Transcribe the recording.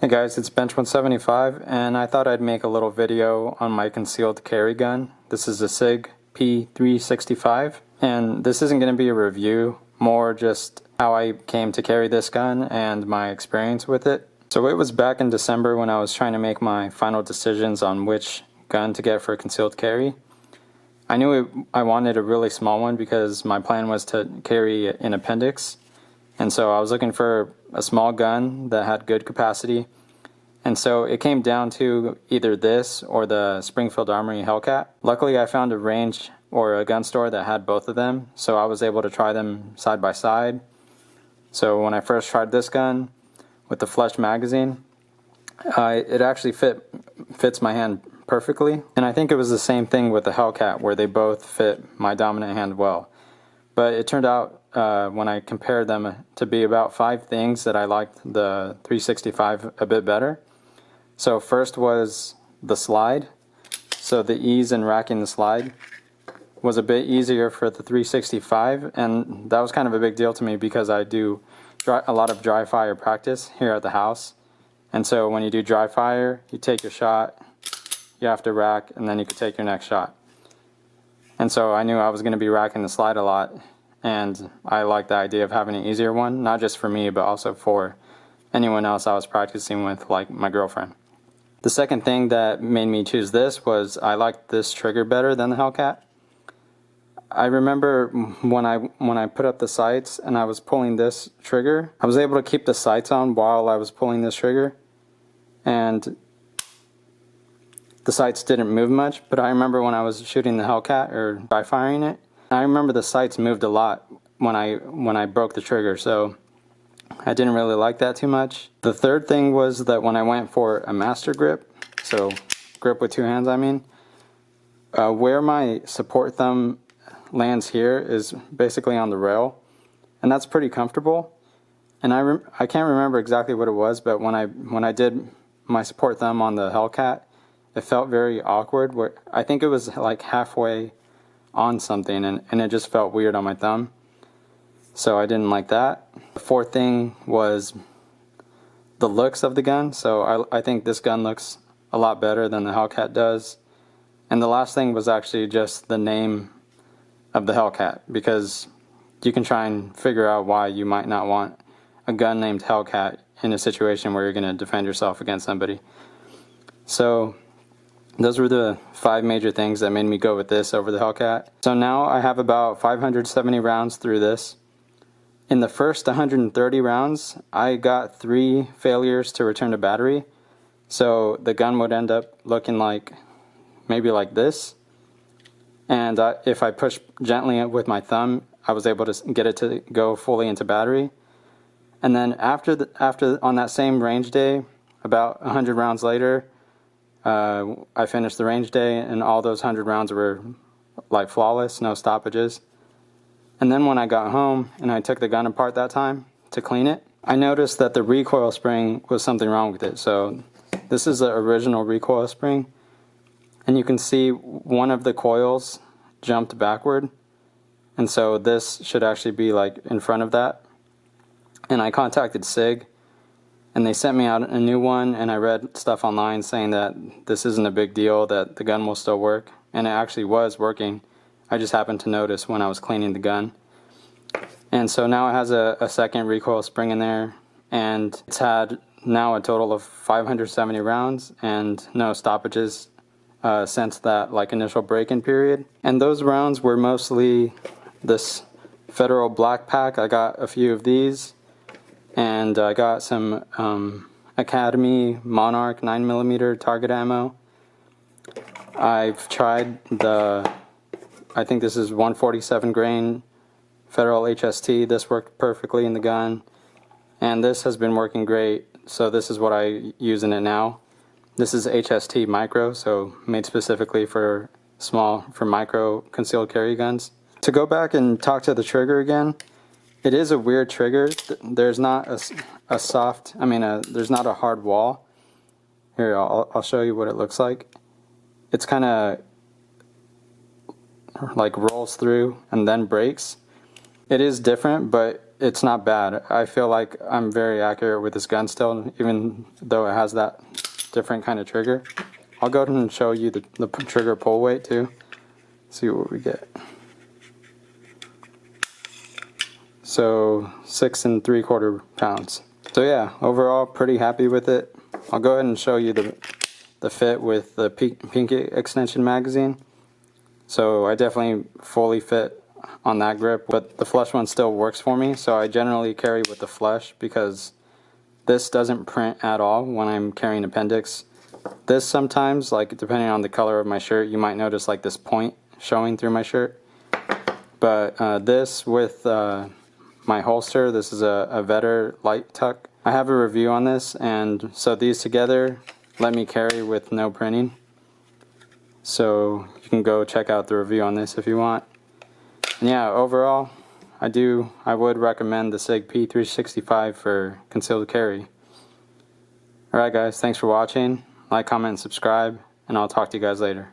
Hey guys, it's Bench175 and I thought I'd make a little video on my concealed carry gun. This is a Sig P365 and this isn't going to be a review, more just how I came to carry this gun and my experience with it. So it was back in December when I was trying to make my final decisions on which gun to get for concealed carry. I knew I wanted a really small one because my plan was to carry an appendix. And so I was looking for a small gun that had good capacity. And so it came down to either this or the Springfield Armory Hellcat. Luckily I found a range or a gun store that had both of them, so I was able to try them side by side. So when I first tried this gun with the flush magazine, it actually fits my hand perfectly. And I think it was the same thing with the Hellcat, where they both fit my dominant hand well. But it turned out when I compared them to be about 5 things that I liked the 365 a bit better. So first was the slide. So the ease in racking the slide was a bit easier for the 365, and that was kind of a big deal to me because I do a lot of dry fire practice here at the house. And so when you do dry fire, you take your shot, you have to rack, and then you can take your next shot. And so I knew I was going to be racking the slide a lot, and I liked the idea of having an easier one, not just for me, but also for anyone else I was practicing with, like my girlfriend. The second thing that made me choose this was I liked this trigger better than the Hellcat. I remember when I put up the sights and I was pulling this trigger, I was able to keep the sights on while I was pulling this trigger, and the sights didn't move much. But I remember when I was shooting the Hellcat or dry firing it, I remember the sights moved a lot when I broke the trigger, so I didn't really like that too much. The third thing was that when I went for a master grip, so grip with 2 hands I mean, where my support thumb lands here is basically on the rail, and that's pretty comfortable. And I can't remember exactly what it was, but when I did my support thumb on the Hellcat, it felt very awkward, where I think it was like halfway on something, and it just felt weird on my thumb. So I didn't like that. The fourth thing was the looks of the gun. So I think this gun looks a lot better than the Hellcat does. And the last thing was actually just the name of the Hellcat, because you can try and figure out why you might not want a gun named Hellcat in a situation where you're going to defend yourself against somebody. So those were the 5 major things that made me go with this over the Hellcat. So now I have about 570 rounds through this. In the first 130 rounds, I got 3 failures to return to battery. So the gun would end up looking like maybe like this. And if I pushed gently with my thumb, I was able to get it to go fully into battery. And then after on that same range day, about 100 rounds later, I finished the range day, and all those 100 rounds were like flawless, no stoppages. And then when I got home and I took the gun apart that time to clean it, I noticed that the recoil spring was something wrong with it. So this is the original recoil spring, and you can see one of the coils jumped backward, and so this should actually be like in front of that. And I contacted Sig, and they sent me out a new one, and I read stuff online saying that this isn't a big deal, that the gun will still work, and it actually was working. I just happened to notice when I was cleaning the gun. And so now it has a second recoil spring in there, and it's had now a total of 570 rounds and no stoppages since that like initial break-in period. And those rounds were mostly this Federal Black Pack. I got a few of these, and I got some Academy Monarch 9mm target ammo. I've tried I think this is 147 grain Federal HST. This worked perfectly in the gun, and this has been working great, so this is what I use in it now. This is HST micro, so made specifically for micro concealed carry guns. To go back and talk to the trigger again, it is a weird trigger. There's not a soft, there's not a hard wall. Here, I'll show you what it looks like. It's kind of like rolls through and then breaks. It is different, but it's not bad. I feel like I'm very accurate with this gun still, even though it has that different kind of trigger. I'll go ahead and show you the trigger pull weight too. See what we get. So 6 3/4 pounds. So yeah, overall pretty happy with it. I'll go ahead and show you the fit with the pinky extension magazine. So I definitely fully fit on that grip, but the flush one still works for me. So I generally carry with the flush because this doesn't print at all when I'm carrying appendix. This sometimes, like depending on the color of my shirt, you might notice like this point showing through my shirt. But this with my holster, this is a Vetter light tuck. I have a review on this, and so these together let me carry with no printing. So you can go check out the review on this if you want. And yeah, overall, I would recommend the Sig P365 for concealed carry. Alright guys, thanks for watching. Like, comment, and subscribe, and I'll talk to you guys later.